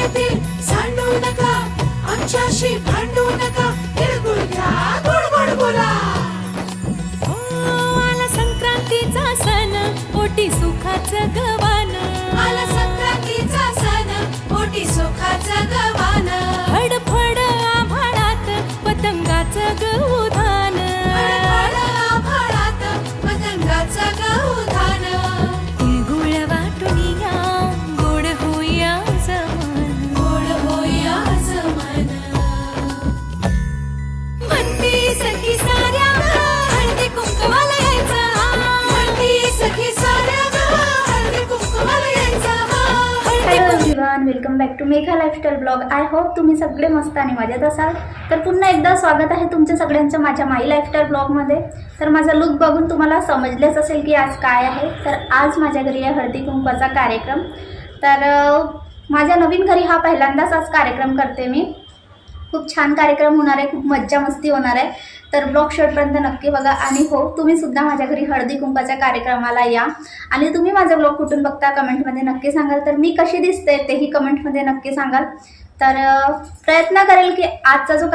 मध्ये सांडू नका, आमच्याशी भांडू नका, तिळगुळ घ्या, गोड गोड बोला. आला संक्रांतीचा सण, ओटी सुखाचं गवान. आला संक्रांतीचा सण, ओटी सुखाचं गवान. फडफड आभाळात पतंगाचं गहुधान. फडफड आभाळात पतंगाचं गहुधान. तिळगुळ वाटून या, गोड होया जमान. गोड होया जमान. म्हणती सखी साऱ्या हळदी कुंकवाला यायचं. म्हणती सखी साऱ्या हळदी कुंकवाला यायचं. Hello everyone, welcome back to Megha lifestyle blog. I hope तुम्ही सगळे मस्त आणि मजेत असाल. तर पुन्हा एकदा स्वागत आहे तुमच्या सगळ्यांचं माझ्या माई लाईफस्टाईल ब्लॉगमध्ये. तर माझा लुक बघून तुम्हाला समजलेच असेल की आज काय आहे. तर आज माझ्या घरी आहे हळदी कुंकवाचा कार्यक्रम. तर माझ्या नवीन घरी हा पहिल्यांदाच आज कार्यक्रम करते मी. खूप छान कार्यक्रम होणार आहे, खूप मज्जा मस्ती होणार आहे. तर ब्लॉग शेवटपर्यंत नक्की बघा. आणि हो, तुम्हीसुद्धा माझ्या घरी हळदी कुंकवाच्या कार्यक्रमाला या. आणि तुम्ही माझा ब्लॉग कुठून बघता कमेंटमध्ये नक्की सांगाल. तर मी कशी दिसते तेही कमेंटमध्ये नक्की सांगाल. तर प्रयत्न करेल की आजचा जो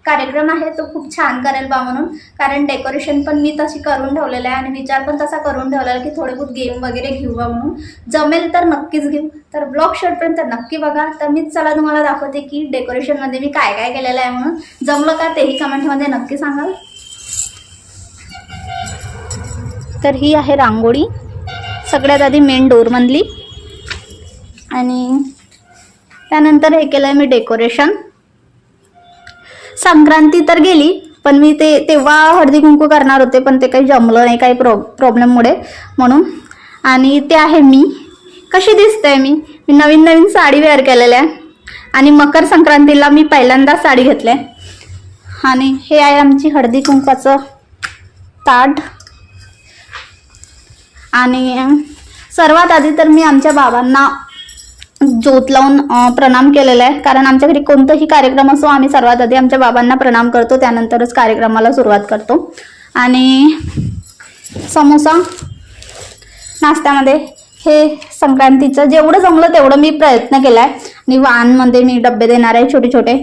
कार्यक्रम आहे तो खूप छान करेल बा म्हणून. कारण डेकोरेशन पण मी तशी करून ठेवलेलं आहे आणि विचार पण तसा करून ठेवलेला आहे की थोडे बहुत गेम वगैरे घेऊ बा म्हणून. जमेल तर नक्कीच घेऊ. तर ब्लॉग शेवटपर्यंत नक्की बघा. तर मीच चला तुम्हाला दाखवते की डेकोरेशनमध्ये मी काय काय केलेलं आहे म्हणून. जमलं का तेही कमेंटमध्ये नक्की सांगाल. तर ही आहे रांगोळी सगळ्यात आधी मेन डोरमधली. आणि त्यानंतर हे केलं आहे मी डेकोरेशन. संक्रांती तर गेली, पण मी तेव्हा हळदी कुंकू करणार होते, पण ते काही जमलं नाही काही प्रॉब्लेममुळे म्हणून. आणि ते आहे मी. कशी दिसते मी नवीन नवीन साडी वेअर केलेल्या आहे. आणि मकर संक्रांतीला मी पहिल्यांदा साडी घेतली. आणि हे आहे आमची हळदी कुंकवाचं ताट. आणि सर्वात आधी तर मी आमच्या बाबांना ज्योत लावून प्रणाम केलेला आहे. कारण आमच्या घरी कोणताही कार्यक्रम असो आम्ही सर्वात आधी आमच्या बाबांना प्रणाम करतो, त्यानंतरच कार्यक्रमाला सुरुवात करतो. आणि समोसा नाश्त्यामध्ये हे संक्रांतीचं जेवढं जमलं तेवढं मी प्रयत्न केला आहे. आणि वाणमध्ये मी डबे देणार आहे छोटे छोटे.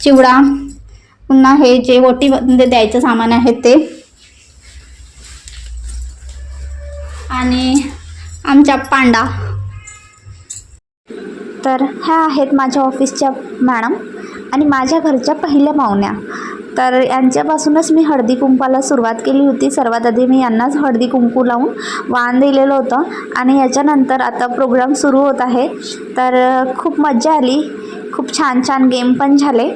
चिवडा, पुन्हा हे जे ओटीमध्ये द्यायचं सामान आहे ते. आणि आमच्या पांडा. तर ह्या आहेत माझ्या ऑफिसच्या मॅडम आणि माझ्या घरच्या पहिल्या पाहुण्या. तर यांच्यापासूनच मी हळदी कुंकवाला सुरुवात केली होती. सर्वात आधी मी यांनाच हळदी कुंकू लावून वाण दिलेलं होतं. आणि याच्यानंतर आता प्रोग्राम सुरू होत आहे. तर खूप मजा आली, खूप छान छान गेम पण झाले.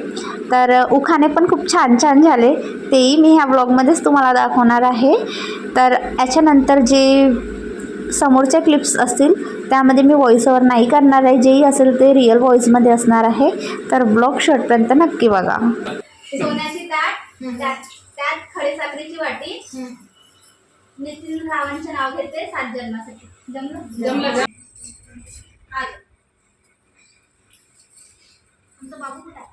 तर उखाणे पण खूप छान छान झाले, तेही मी ह्या ब्लॉगमध्येच तुम्हाला दाखवणार आहे. तर याच्यानंतर जे समोरच्या क्लिप्स असतील त्यामध्ये मी व्हॉइस ओव्हर नाही करणार आहे. जेही असेल ते रिअल व्हॉइसमध्ये असणार आहे. तर ब्लॉग शेवटपर्यंत नक्की बघा. सोन्याची ताट, त्यात खडे साखरेची वाटी. नितीन रावांचे नाव घेते 7 जन्मासाठी. जमलं. आमचा बाबू कुठे आहे?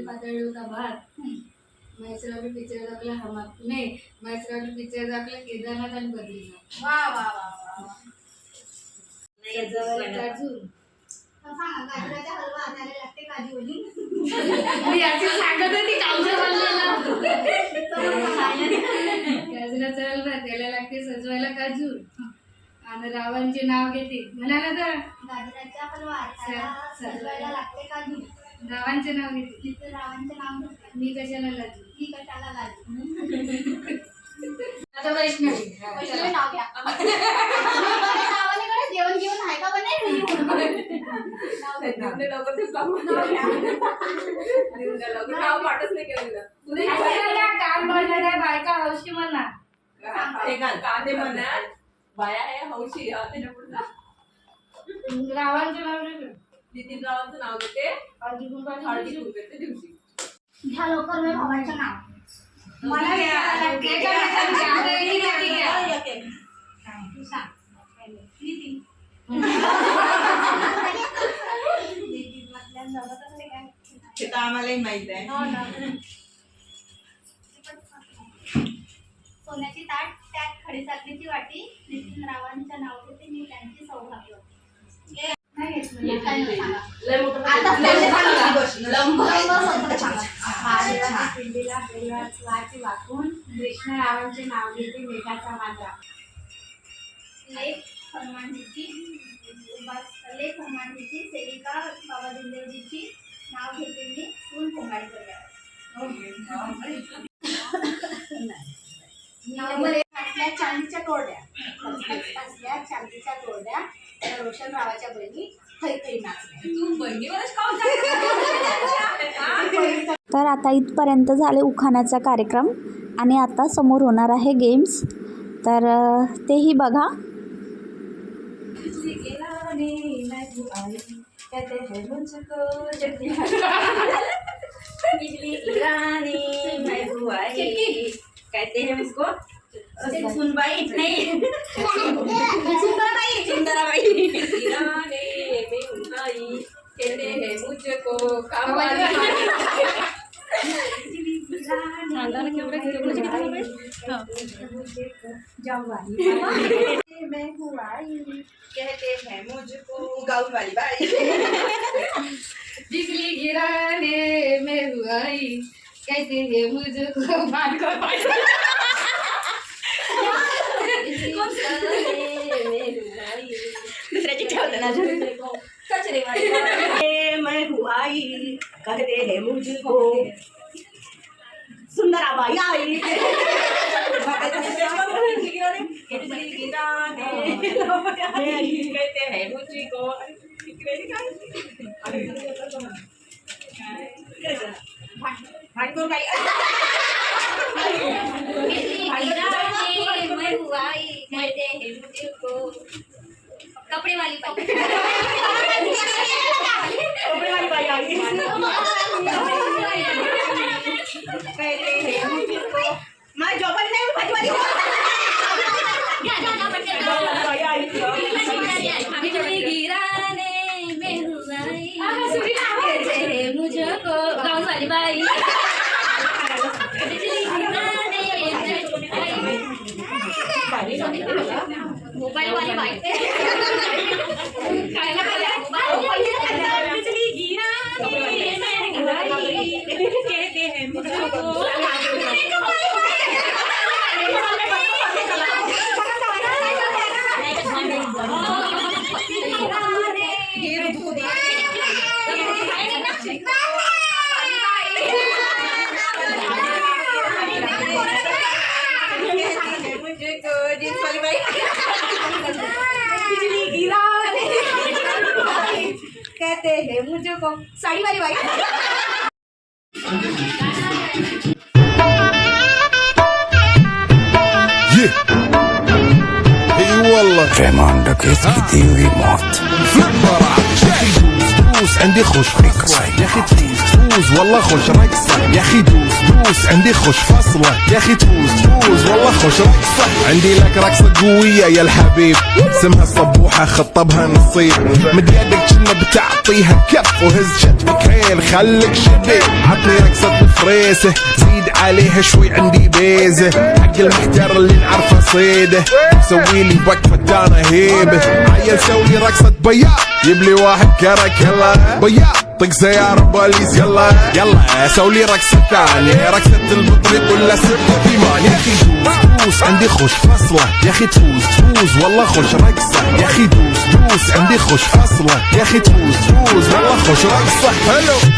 पातळ होता भात. मैसरावली पिक्चर दाखला हमा नाही, मैसरावली पिक्चर दाखला केदारनाथ आणि बद्रीनाथ. वा वा वा वा. काजू गाजराचा हलवा आणायला लागते काजू वली. मी असं सांगत होती काजू बनलेला. गाजराचा हलवा त्याला लागते सजवायला काजू. आणि रावांचे नाव घेते म्हणाला तर गाजराचा हलवा सजवायला लागते काजू. रावांचे नाव घेते. रावांचे नाव घेते. मी कशाला लाजू. मी कशाला लाजू. आता वैष्णवी वैष्णवी नाव घ्या. नावाने जेवण घेऊन आहे का बने. नाव पाठच नाही केलेलं. काम करणाऱ्या बायका हौशी म्हणा. कांदे म्हणा बाया आहे हौशी. रावांचे नाव घेते. नितीन रावांचं नाव घेते हळदी कुंकवाच्या दिवशी. घ्या लवकर मी भावाचं नाव. मला नितीन म्हटल्यानं जमतच नाही काय. हे तर आम्हालाही माहित आहे. सोन्याची ताट त्यात खडीसाखरेची वाटी नितीन रावांच्या नाव घेते मी त्यांची सौभाग्य. पिंडीला बेलवाची वाकून कृष्णरावांचे नाव घेते मेघाचा मात्रा. लेख हनुमानजीची सेविका बाबा दिंदेवजीची नाव घेते मी सून कोंबाडी कल्याण. असल्या चांदीच्या तोरड्या रोशन रावाच्या बहिणी थैथै नाचल्या. तू बहिणीवरच का तर आता इथपर्यंत झाले उखाण्याचा कार्यक्रम आणि आता समोर होणार आहे गेम्स, तर तेही बघा. कहते हैं उसको सुनबाई नहीं सुंदराबाई में उठाई कहते हैं मुझको कामवाली मैं हूँ आई कहते हैं मुझको गाँव वाली बाई. बिजली गिराने में हूँ आई कहते हैं मुझको मान को बाई. दुसऱ्याची ठेवते ना कचरे वाली. मैं हूँ आई कहते हैं मुझको सुंदराबाई आई. कहते हैं मुझको कपड़े वाली बाई. कपड़े वाली बाई आई. कहते हैं मुझको मैं जॉबर नहीं हूँ भाई वाली बिजली गिराने में हूँ आई कहते हैं मुझको गाँव वाली बाई. बिजली गिराने मोबाइल वाली बाई. बिजली गिराने कहते हैं मुझको बिजली गिराने कहते हैं मुझको साड़ी वाली बाई. اي والله ريمان ركيت كثير موت فلبرة يا اخي دوس عندي خوش فكرة يا اخي تفوز والله خوش رقصة يا اخي دوس عندي خوش فصلة يا اخي تفوز والله خوش رقصة عندي لك رقصة قوية يا الحبيب اسمها الصبوحة خطبها نصيب مد يدك كنا بتعطيها كف وهز شتفك هيل خليك شبيب عطني رقصة الفريسة زيد عليها شوي عندي بيزة حق المحتر اللي نعرفه صيده سوي لي وقفة انا هيبة عيل سوي رقصة بياض يبلي واحد كرك يلا بياض طق سيارة بوليس يلا يلا سوي لي رقصة ثانية رقصة البطريق ولا سبة ثيمان يا اخي دوس عندي خوش فصلة يا اخي تفوز والله خوش رقصة يا اخي دوس عندي خوش فصلة يا اخي تفوز والله خوش رقصة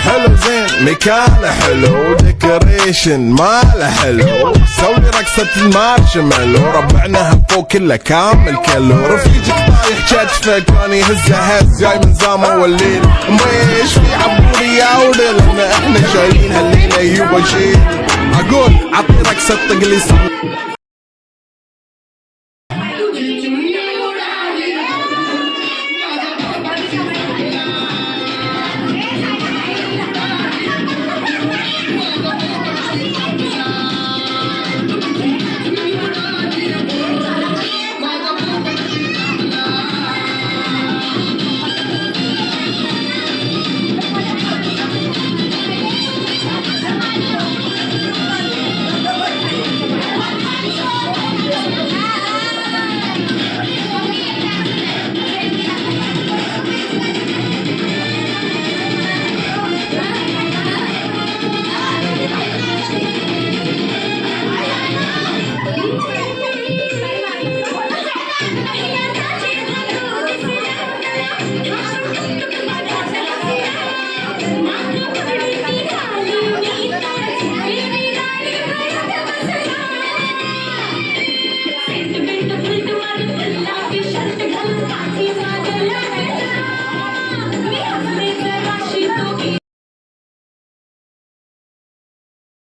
حلو زين مكانه حلو ديكوريشن ماله حلو سوي رقصة المارشميلو ربعناها فوق كله كامل كيلو رفيجك طايح كتفك كان يهزها هز جاي من زامه والليل ميش في عبوري يا ولد احنا شايلين هالليله يبا شيل اقول عطني رقصة طقلي